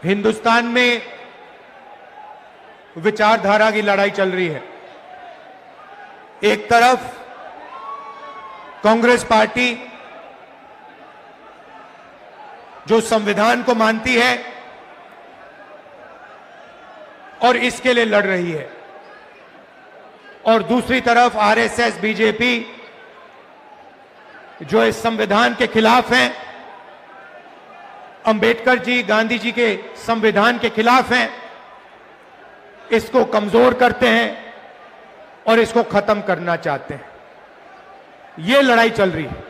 हिंदुस्तान में विचारधारा की लड़ाई चल रही है। एक तरफ कांग्रेस पार्टी जो संविधान को मानती है और इसके लिए लड़ रही है, और दूसरी तरफ आरएसएस, बीजेपी जो इस संविधान के खिलाफ हैं, अंबेडकर जी, गांधी जी के संविधान के खिलाफ हैं, इसको कमजोर करते हैं और इसको खत्म करना चाहते हैं। यह लड़ाई चल रही है।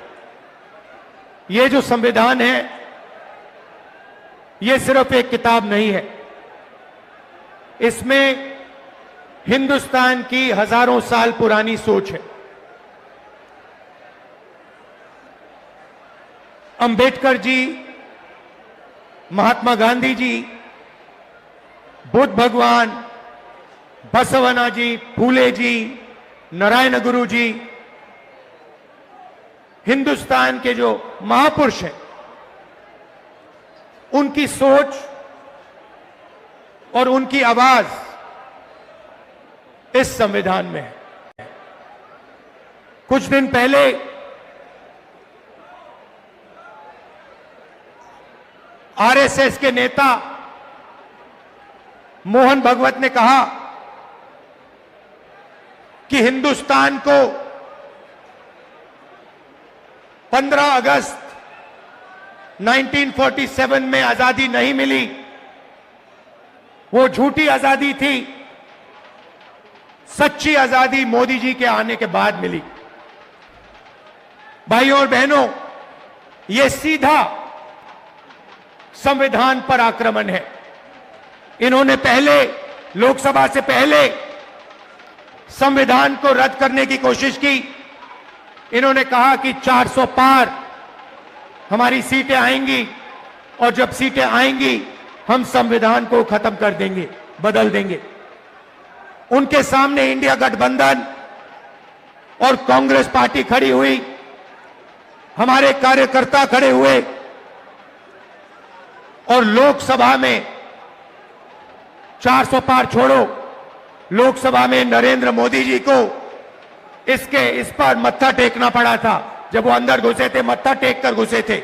यह जो संविधान है, यह सिर्फ एक किताब नहीं है। इसमें हिंदुस्तान की हजारों साल पुरानी सोच है। अंबेडकर जी, महात्मा गांधी जी, बुद्ध भगवान, बसवना जी, फूले जी, नारायण गुरु जी, हिंदुस्तान के जो महापुरुष हैं, उनकी सोच और उनकी आवाज इस संविधान में है। कुछ दिन पहले आरएसएस के नेता मोहन भगवत ने कहा कि हिंदुस्तान को 15 अगस्त 1947 में आजादी नहीं मिली, वो झूठी आजादी थी। सच्ची आजादी मोदी जी के आने के बाद मिली। भाइयों और बहनों, यह सीधा संविधान पर आक्रमण है। इन्होंने पहले, लोकसभा से पहले संविधान को रद्द करने की कोशिश की। इन्होंने कहा कि 400 पार हमारी सीटें आएंगी, और जब सीटें आएंगी हम संविधान को खत्म कर देंगे, बदल देंगे। उनके सामने इंडिया गठबंधन और कांग्रेस पार्टी खड़ी हुई, हमारे कार्यकर्ता खड़े हुए, और लोकसभा में 400 पार छोड़ो, लोकसभा में नरेंद्र मोदी जी को इस पर मत्था टेकना पड़ा था। जब वो अंदर घुसे थे, मत्था टेक कर घुसे थे।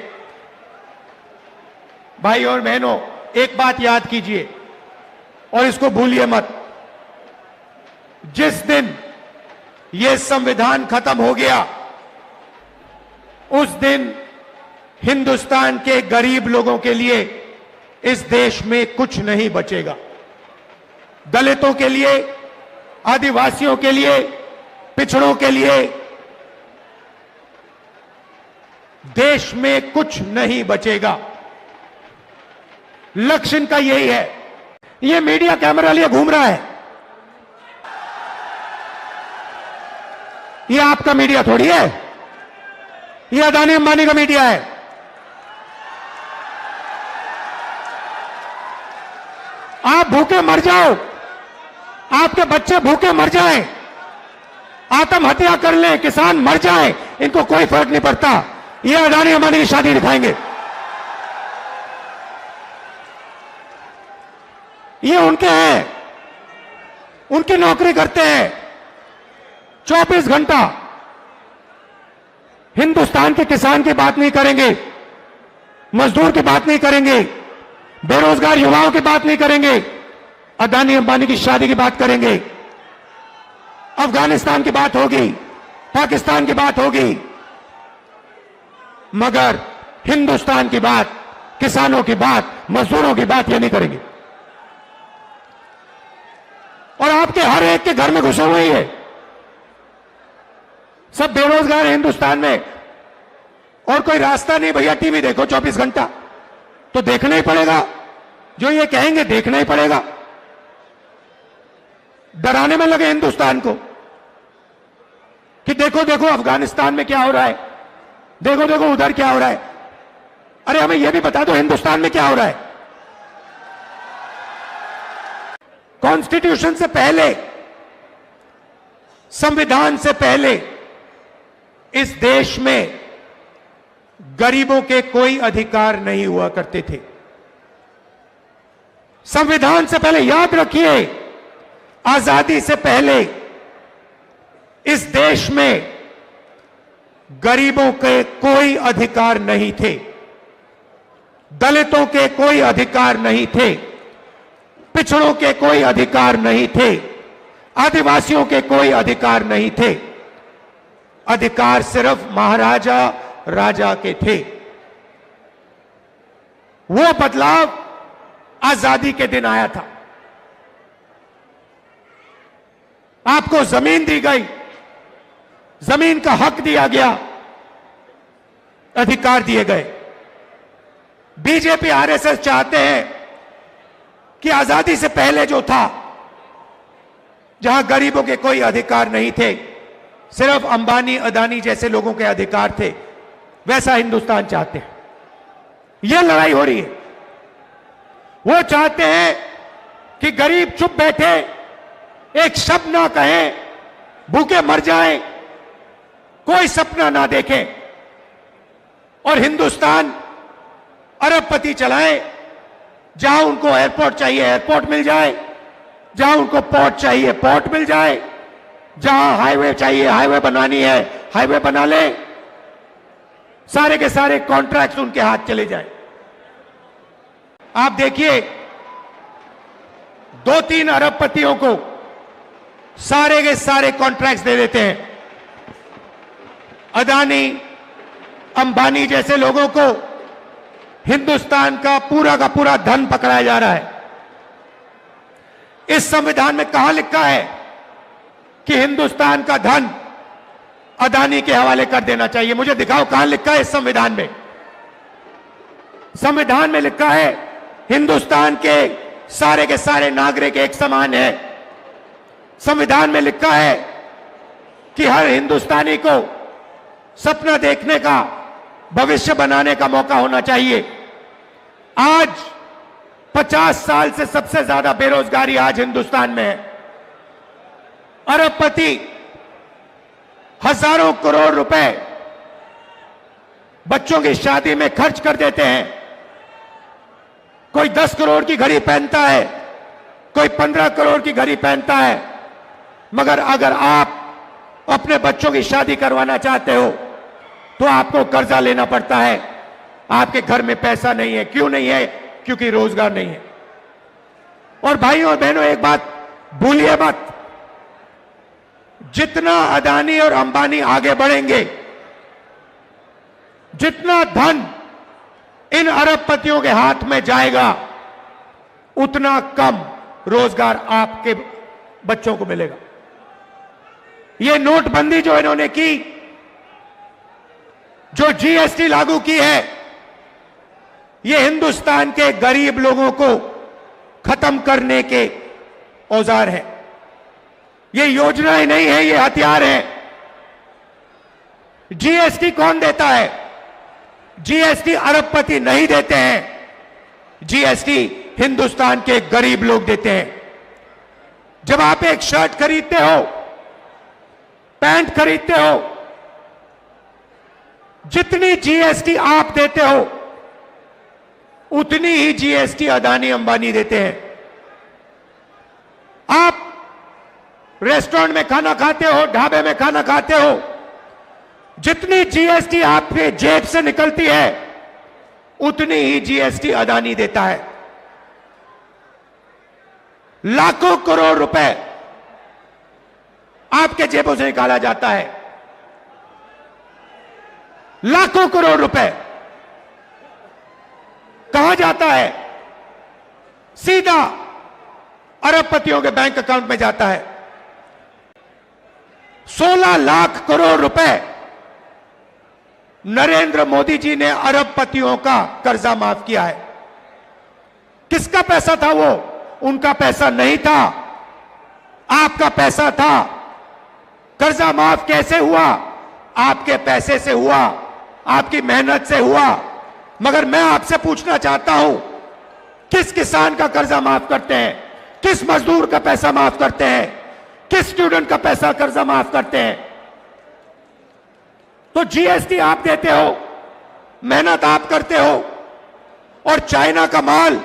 भाई और बहनों, एक बात याद कीजिए और इसको भूलिए मत। जिस दिन ये संविधान खत्म हो गया, उस दिन हिंदुस्तान के गरीब लोगों के लिए इस देश में कुछ नहीं बचेगा। दलितों के लिए, आदिवासियों के लिए, पिछड़ों के लिए देश में कुछ नहीं बचेगा। लक्ष्य इनका यही है। ये मीडिया कैमरा लिए घूम रहा है, ये आपका मीडिया थोड़ी है, ये अदानी अंबानी का मीडिया है। आप भूखे मर जाओ, आपके बच्चे भूखे मर जाएं, आत्महत्या कर लें, किसान मर जाएं, इनको कोई फर्क नहीं पड़ता। ये अदानी अंबानी की शादी दिखाएंगे। ये उनके हैं, उनकी नौकरी करते हैं 24 घंटा। हिंदुस्तान के किसान की बात नहीं करेंगे, मजदूर की बात नहीं करेंगे, बेरोजगार युवाओं की बात नहीं करेंगे, अदानी अंबानी की शादी की बात करेंगे। अफगानिस्तान की बात होगी, पाकिस्तान की बात होगी, मगर हिंदुस्तान की बात, किसानों की बात, मजदूरों की बात ये नहीं करेंगे। और आपके हर एक के घर में घुसे हुए है, सब बेरोजगार है हिंदुस्तान में, और कोई रास्ता नहीं। भैया टीवी देखो 24 घंटा, तो देखना ही पड़ेगा। जो ये कहेंगे देखना ही पड़ेगा। डराने में लगे हिंदुस्तान को कि देखो देखो अफगानिस्तान में क्या हो रहा है, देखो देखो उधर क्या हो रहा है। अरे हमें यह भी बता दो हिंदुस्तान में क्या हो रहा है। कॉन्स्टिट्यूशन से पहले, संविधान से पहले इस देश में गरीबों के कोई अधिकार नहीं हुआ करते थे। संविधान से पहले याद रखिए, आजादी से पहले इस देश में गरीबों के कोई अधिकार नहीं थे, दलितों के कोई अधिकार नहीं थे, पिछड़ों के कोई अधिकार नहीं थे, आदिवासियों के कोई अधिकार नहीं थे। अधिकार सिर्फ महाराजा राजा के थे। वो बदलाव आजादी के दिन आया था। आपको जमीन दी गई, जमीन का हक दिया गया, अधिकार दिए गए। बीजेपी आरएसएस चाहते हैं कि आजादी से पहले जो था, जहां गरीबों के कोई अधिकार नहीं थे, सिर्फ अंबानी अदानी जैसे लोगों के अधिकार थे, वैसा हिंदुस्तान चाहते हैं। यह लड़ाई हो रही है। वो चाहते हैं कि गरीब चुप बैठे, एक शब्द ना कहें, भूखे मर जाएं, कोई सपना ना देखें, और हिंदुस्तान अरबपति चलाए। जहां उनको एयरपोर्ट चाहिए एयरपोर्ट मिल जाए, जहां उनको पोर्ट चाहिए पोर्ट मिल जाए, जहां हाईवे चाहिए हाईवे बनानी है हाईवे बना ले, सारे के सारे कॉन्ट्रैक्ट्स उनके हाथ चले जाए। आप देखिए, 2-3 अरबपतियों को सारे के सारे कॉन्ट्रैक्ट्स दे देते हैं। अदानी अंबानी जैसे लोगों को हिंदुस्तान का पूरा धन पकड़ाया जा रहा है। इस संविधान में कहां लिखा है कि हिंदुस्तान का धन अदानी के हवाले कर देना चाहिए? मुझे दिखाओ कहां लिखा है इस संविधान में। संविधान में लिखा है हिंदुस्तान के सारे नागरिक एक समान है। संविधान में लिखा है कि हर हिंदुस्तानी को सपना देखने का, भविष्य बनाने का मौका होना चाहिए। आज 50 साल से सबसे ज्यादा बेरोजगारी आज हिंदुस्तान में है। अरबपति हजारों करोड़ रुपए बच्चों की शादी में खर्च कर देते हैं। कोई 10 करोड़ की घड़ी पहनता है, कोई 15 करोड़ की घड़ी पहनता है, मगर अगर आप अपने बच्चों की शादी करवाना चाहते हो तो आपको कर्जा लेना पड़ता है। आपके घर में पैसा नहीं है। क्यों नहीं है? क्योंकि रोजगार नहीं है। और भाइयों और बहनों, एक बात भूलिए मत, जितना अदानी और अंबानी आगे बढ़ेंगे, जितना धन इन अरबपतियों के हाथ में जाएगा, उतना कम रोजगार आपके बच्चों को मिलेगा। ये नोटबंदी जो इन्होंने की, जो जीएसटी लागू की है, ये हिंदुस्तान के गरीब लोगों को खत्म करने के औजार है। ये योजनाएं नहीं है, ये हथियार है। जीएसटी कौन देता है? जीएसटी अरबपति नहीं देते हैं। जीएसटी हिंदुस्तान के गरीब लोग देते हैं। जब आप एक शर्ट खरीदते हो, पैंट खरीदते हो, जितनी जीएसटी आप देते हो, उतनी ही जीएसटी अदानी अंबानी देते हैं। आप रेस्टोरेंट में खाना खाते हो, ढाबे में खाना खाते हो, जितनी जीएसटी आपके जेब से निकलती है, उतनी ही जीएसटी अदानी देता है। लाखों करोड़ रुपए आपके जेबों से निकाला जाता है। लाखों करोड़ रुपए कहां जाता है? सीधा अरबपतियों के बैंक अकाउंट में जाता है। 16 लाख करोड़ रुपए नरेंद्र मोदी जी ने अरबपतियों का कर्जा माफ किया है। किसका पैसा था वो? उनका पैसा नहीं था, आपका पैसा था। कर्जा माफ कैसे हुआ? आपके पैसे से हुआ, आपकी मेहनत से हुआ। मगर मैं आपसे पूछना चाहता हूं, किस किसान का कर्जा माफ करते हैं? किस मजदूर का पैसा माफ करते हैं? किस स्टूडेंट का पैसा कर्जा माफ करते हैं? तो जीएसटी आप देते हो, मेहनत आप करते हो, और चाइना का माल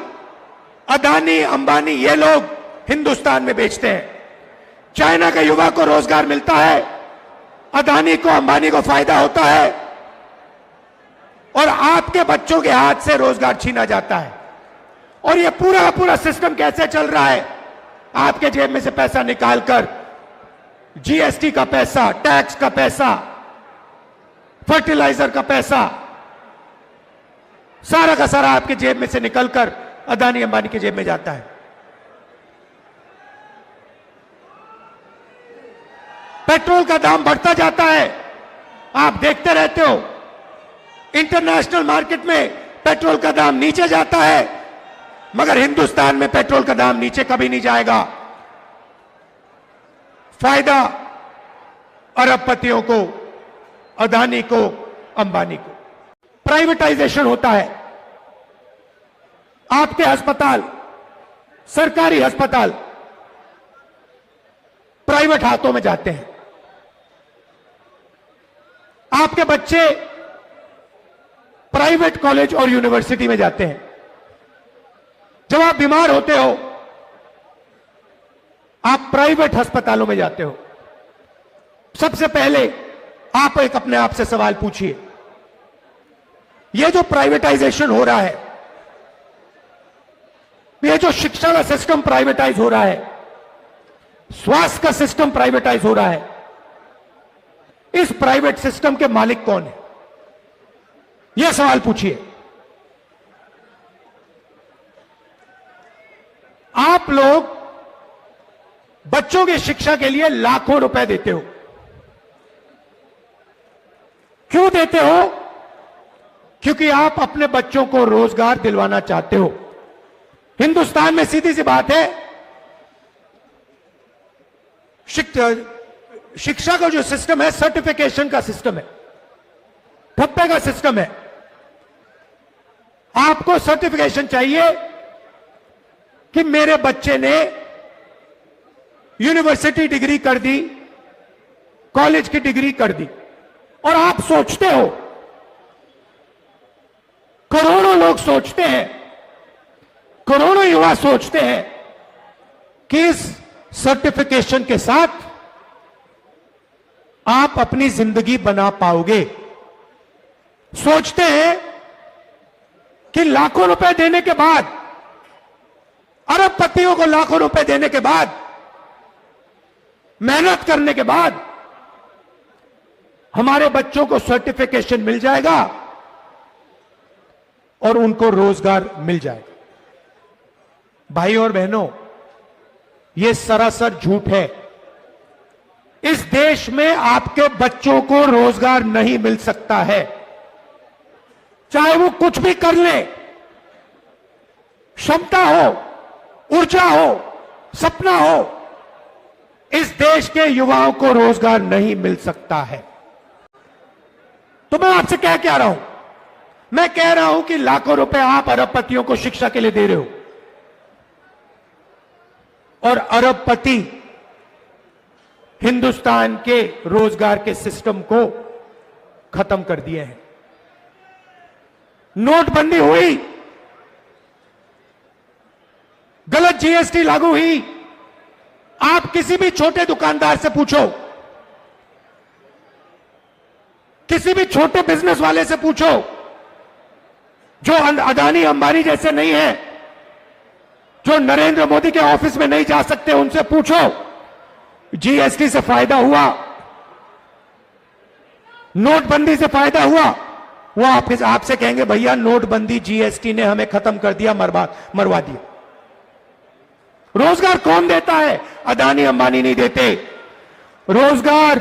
अदानी अंबानी ये लोग हिंदुस्तान में बेचते हैं। चाइना के युवा को रोजगार मिलता है, अदानी को अंबानी को फायदा होता है, और आपके बच्चों के हाथ से रोजगार छीना जाता है। और ये पूरा का पूरा सिस्टम कैसे चल रहा है? आपके जेब में से पैसा निकालकर जीएसटी का पैसा, टैक्स का पैसा, फर्टिलाइजर का पैसा, सारा का सारा आपके जेब में से निकलकर अदानी अंबानी की जेब में जाता है। पेट्रोल का दाम बढ़ता जाता है, आप देखते रहते हो। इंटरनेशनल मार्केट में पेट्रोल का दाम नीचे जाता है, मगर हिंदुस्तान में पेट्रोल का दाम नीचे कभी नहीं जाएगा। फायदा अरबपतियों को, अदानी को, अंबानी को। प्राइवेटाइजेशन होता है। आपके अस्पताल, सरकारी अस्पताल प्राइवेट हाथों में जाते हैं। आपके बच्चे प्राइवेट कॉलेज और यूनिवर्सिटी में जाते हैं। जब आप बीमार होते हो, आप प्राइवेट अस्पतालों में जाते हो। सबसे पहले आप एक अपने आप से सवाल पूछिए, यह जो प्राइवेटाइजेशन हो रहा है, यह जो शिक्षा का सिस्टम प्राइवेटाइज हो रहा है, स्वास्थ्य का सिस्टम प्राइवेटाइज हो रहा है, इस प्राइवेट सिस्टम के मालिक कौन है? यह सवाल पूछिए। आप लोग बच्चों की शिक्षा के लिए लाखों रुपए देते हो। क्यों देते हो? क्योंकि आप अपने बच्चों को रोजगार दिलवाना चाहते हो। हिंदुस्तान में सीधी सी बात है, शिक्षा का जो सिस्टम है, सर्टिफिकेशन का सिस्टम है, ठप्पे का सिस्टम है। आपको सर्टिफिकेशन चाहिए कि मेरे बच्चे ने यूनिवर्सिटी डिग्री कर दी, कॉलेज की डिग्री कर दी, और आप सोचते हो, करोड़ों लोग सोचते हैं, करोड़ों युवा सोचते हैं कि इस सर्टिफिकेशन के साथ आप अपनी जिंदगी बना पाओगे। सोचते हैं कि लाखों रुपए देने के बाद, अरबपतियों को लाखों रुपए देने के बाद, मेहनत करने के बाद हमारे बच्चों को सर्टिफिकेशन मिल जाएगा और उनको रोजगार मिल जाएगा। भाई और बहनों, यह सरासर झूठ है। इस देश में आपके बच्चों को रोजगार नहीं मिल सकता है, चाहे वो कुछ भी कर ले। क्षमता हो, ऊर्जा हो, सपना हो, इस देश के युवाओं को रोजगार नहीं मिल सकता है। तो मैं आपसे क्या कह रहा हूं? मैं कह रहा हूं कि लाखों रुपए आप अरबपतियों को शिक्षा के लिए दे रहे हो, और अरबपति हिंदुस्तान के रोजगार के सिस्टम को खत्म कर दिए हैं। नोटबंदी हुई, गलत जीएसटी लागू हुई। आप किसी भी छोटे दुकानदार से पूछो, किसी भी छोटे बिजनेस वाले से पूछो, जो अदानी अंबानी जैसे नहीं है, जो नरेंद्र मोदी के ऑफिस में नहीं जा सकते, उनसे पूछो जीएसटी से फायदा हुआ, नोटबंदी से फायदा हुआ? वो आपसे कहेंगे भैया नोटबंदी, जीएसटी ने हमें खत्म कर दिया, मरवा दिया। रोजगार कौन देता है? अदानी अंबानी नहीं देते। रोजगार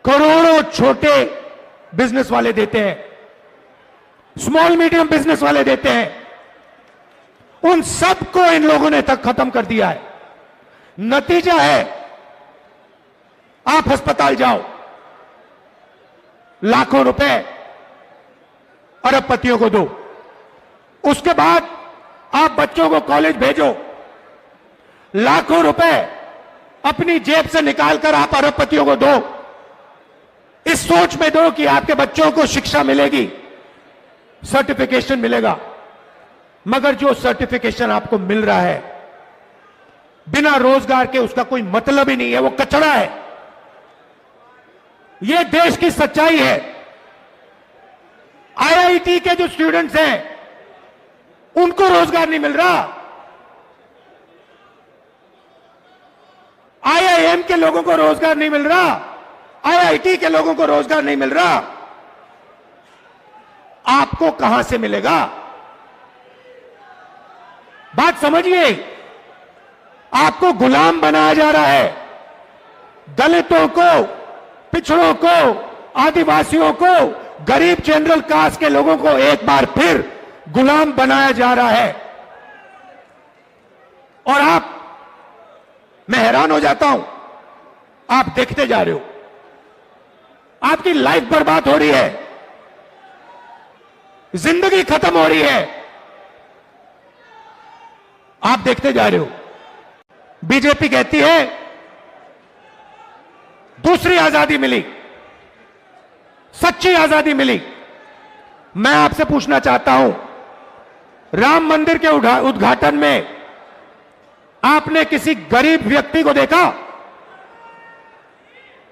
करोड़ों छोटे बिजनेस वाले देते हैं, स्मॉल मीडियम बिजनेस वाले देते हैं। उन सबको इन लोगों ने तक खत्म कर दिया है। नतीजा है, आप अस्पताल जाओ, लाखों रुपए अरबपतियों को दो, उसके बाद आप बच्चों को कॉलेज भेजो, लाखों रुपए अपनी जेब से निकालकर आप अरबपतियों को दो। इस सोच में दो कि आपके बच्चों को शिक्षा मिलेगी, सर्टिफिकेशन मिलेगा। मगर जो सर्टिफिकेशन आपको मिल रहा है बिना रोजगार के, उसका कोई मतलब ही नहीं है, वो कचरा है। यह देश की सच्चाई है। आईआईटी के जो स्टूडेंट्स हैं उनको रोजगार नहीं मिल रहा, आईआईएम के लोगों को रोजगार नहीं मिल रहा, आईआईटी के लोगों को रोजगार नहीं मिल रहा। आपको कहां से मिलेगा? बात समझिए। आपको गुलाम बनाया जा रहा है। दलितों को, पिछड़ों को, आदिवासियों को, गरीब जनरल कास्ट के लोगों को एक बार फिर गुलाम बनाया जा रहा है। और मैं हैरान हो जाता हूं, आप देखते जा रहे हो, आपकी लाइफ बर्बाद हो रही है, जिंदगी खत्म हो रही है, आप देखते जा रहे हो। बीजेपी कहती है दूसरी आजादी मिली, सच्ची आजादी मिली। मैं आपसे पूछना चाहता हूं, राम मंदिर के उद्घाटन में आपने किसी गरीब व्यक्ति को देखा?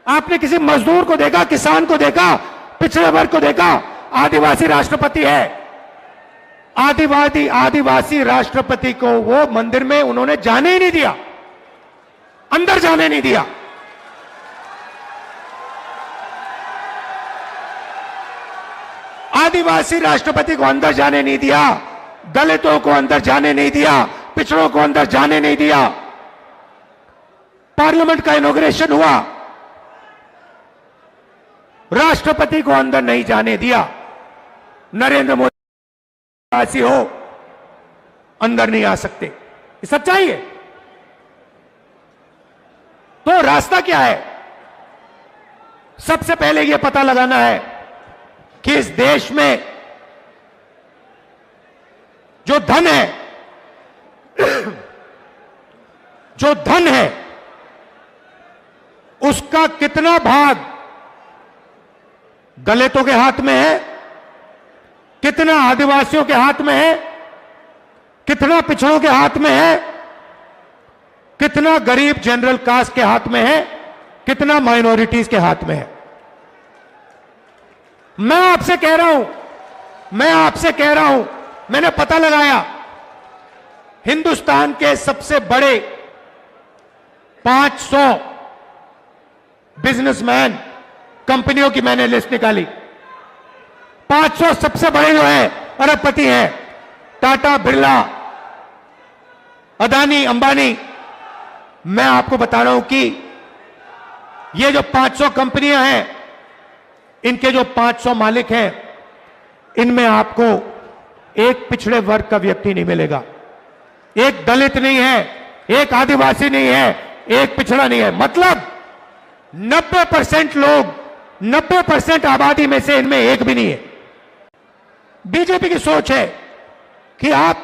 आपने किसी मजदूर को देखा, किसान को देखा, पिछड़े वर्ग को देखा? आदिवासी राष्ट्रपति है। आदिवासी राष्ट्रपति को वो मंदिर में उन्होंने जाने ही नहीं दिया, अंदर जाने नहीं दिया। आदिवासी राष्ट्रपति को अंदर जाने नहीं दिया, दलितों को अंदर जाने नहीं दिया, पिछड़ों को अंदर जाने नहीं दिया। पार्लियामेंट का इनॉग्रेशन हुआ, राष्ट्रपति को अंदर नहीं जाने दिया। नरेंद्र मोदी ऐसी हो, अंदर नहीं आ सकते। ये सच्चाई है। तो रास्ता क्या है? सबसे पहले यह पता लगाना है कि इस देश में जो धन है, जो धन है, उसका कितना भाग दलितों के हाथ में है, कितना आदिवासियों के हाथ में है, कितना पिछड़ों के हाथ में है, कितना गरीब जनरल कास्ट के हाथ में है, कितना माइनॉरिटीज के हाथ में है। मैं आपसे कह रहा हूं, मैंने पता लगाया, हिंदुस्तान के सबसे बड़े 500 बिजनेसमैन, कंपनियों की मैंने लिस्ट निकाली। 500 सबसे बड़े जो हैं अरबपति हैं, टाटा, बिरला, अदानी, अंबानी। मैं आपको बता रहा हूं कि ये जो 500 कंपनियां हैं, इनके जो 500 मालिक हैं, इनमें आपको एक पिछड़े वर्ग का व्यक्ति नहीं मिलेगा, एक दलित नहीं है, एक आदिवासी नहीं है, एक पिछड़ा नहीं है। मतलब 90% लोग, 90% आबादी में से इनमें एक भी नहीं है। बीजेपी की सोच है कि आप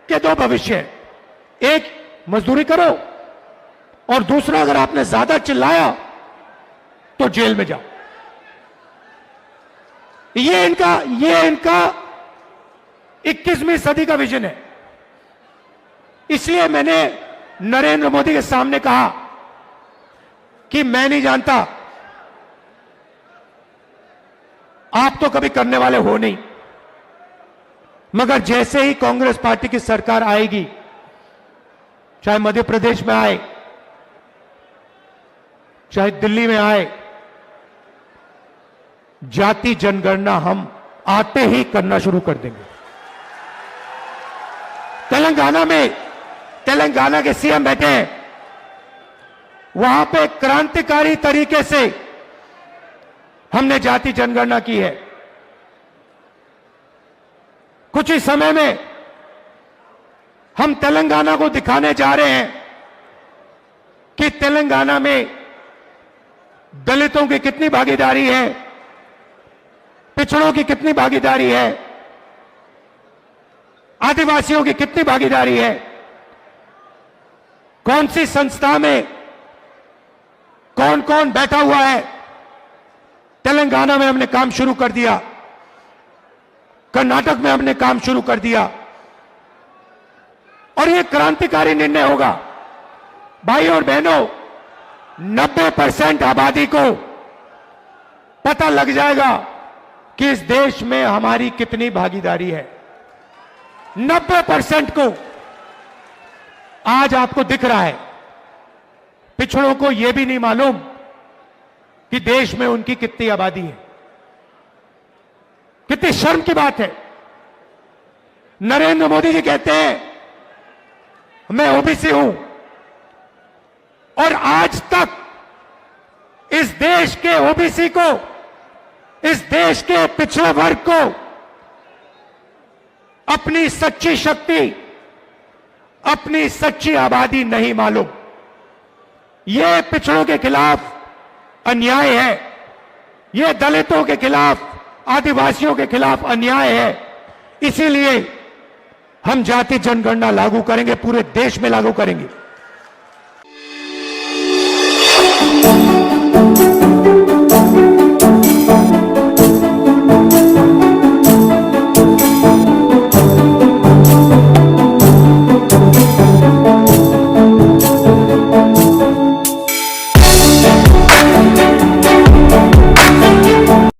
के दो भविष्य हैं, एक मजदूरी करो और दूसरा, अगर आपने ज्यादा चिल्लाया तो जेल में जाओ। ये इनका 21वीं सदी का विजन है। इसलिए मैंने नरेंद्र मोदी के सामने कहा कि मैं नहीं जानता, आप तो कभी करने वाले हो नहीं, मगर जैसे ही कांग्रेस पार्टी की सरकार आएगी, चाहे मध्य प्रदेश में आए, चाहे दिल्ली में आए, जाति जनगणना हम आते ही करना शुरू कर देंगे। तेलंगाना के सीएम बैठे हैं, वहां पे क्रांतिकारी तरीके से हमने जाति जनगणना की है। कुछ ही समय में हम तेलंगाना को दिखाने जा रहे हैं कि तेलंगाना में दलितों की कितनी भागीदारी है, पिछड़ों की कितनी भागीदारी है, आदिवासियों की कितनी भागीदारी है, कौन सी संस्था में कौन कौन बैठा हुआ है। तेलंगाना में हमने काम शुरू कर दिया, कर्नाटक में हमने काम शुरू कर दिया, और यह क्रांतिकारी निर्णय होगा। भाई और बहनों, 90% आबादी को पता लग जाएगा कि इस देश में हमारी कितनी भागीदारी है। 90% को आज आपको दिख रहा है। पिछड़ों को यह भी नहीं मालूम कि देश में उनकी कितनी आबादी है। कितनी शर्म की बात है। नरेंद्र मोदी जी कहते हैं मैं ओबीसी हूं, और आज तक इस देश के ओबीसी को, इस देश के पिछड़े वर्ग को अपनी सच्ची शक्ति, अपनी सच्ची आबादी नहीं मालूम। यह पिछड़ों के खिलाफ अन्याय है, यह दलितों के खिलाफ, आदिवासियों के खिलाफ अन्याय है। इसीलिए हम जाति जनगणना लागू करेंगे, पूरे देश में लागू करेंगे।